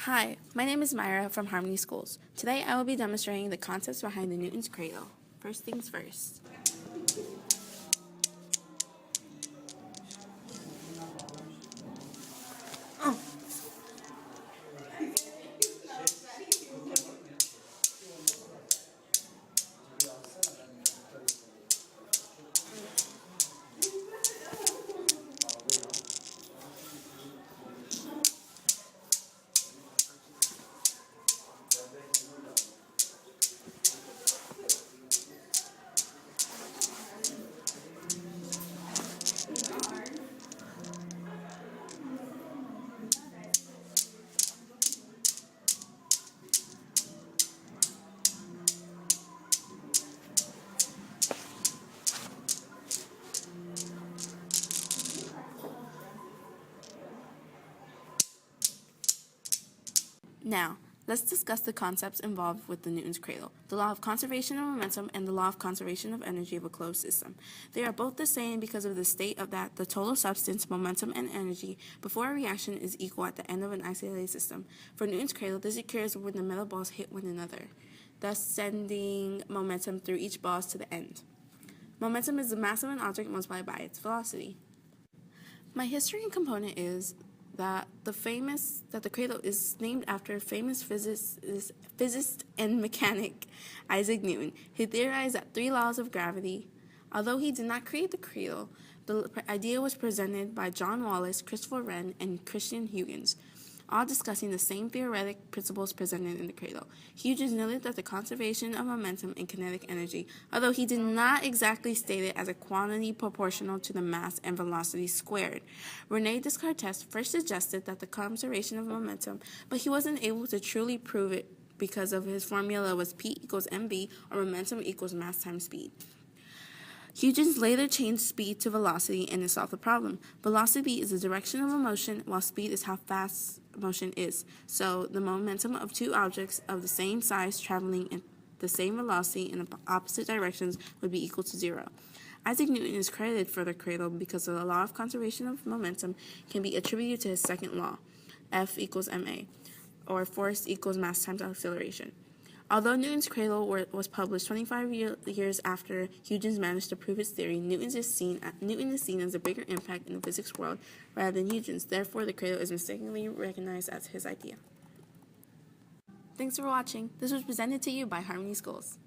Hi, my name is Mayra from Harmony Schools. Today I will be demonstrating the concepts behind the Newton's cradle. First things first. Now, let's discuss the concepts involved with the Newton's cradle, the law of conservation of momentum and the law of conservation of energy of a closed system. They are both the same because of the state of that the total substance, momentum, and energy before a reaction is equal at the end of an isolated system. For Newton's cradle, this occurs when the metal balls hit one another, thus sending momentum through each ball to the end. Momentum is the mass of an object multiplied by its velocity. My history and component is that the cradle is named after famous physicist and mechanic Isaac Newton, who theorized that 3 laws of gravity. Although he did not create the cradle, the idea was presented by John Wallis, Christopher Wren, and Christian Huygens, all discussing the same theoretic principles presented in the cradle. Huygens noted that the conservation of momentum and kinetic energy, although he did not exactly state it as a quantity proportional to the mass and velocity squared. René Descartes first suggested that the conservation of momentum, but he wasn't able to truly prove it because of his formula was P equals mv, or momentum equals mass times speed. Huygens later changed speed to velocity and solved the problem. Velocity is the direction of a motion, while speed is how fast motion is. So the momentum of 2 objects of the same size traveling in the same velocity in opposite directions would be equal to 0. Isaac Newton is credited for the cradle because the law of conservation of momentum can be attributed to his second law, F equals ma, or force equals mass times acceleration. Although Newton's cradle was published 25 years after Huygens managed to prove his theory, Newton is seen as a bigger impact in the physics world rather than Huygens. Therefore, the cradle is mistakenly recognized as his idea. Thanks for watching. This was presented to you by Harmony Schools.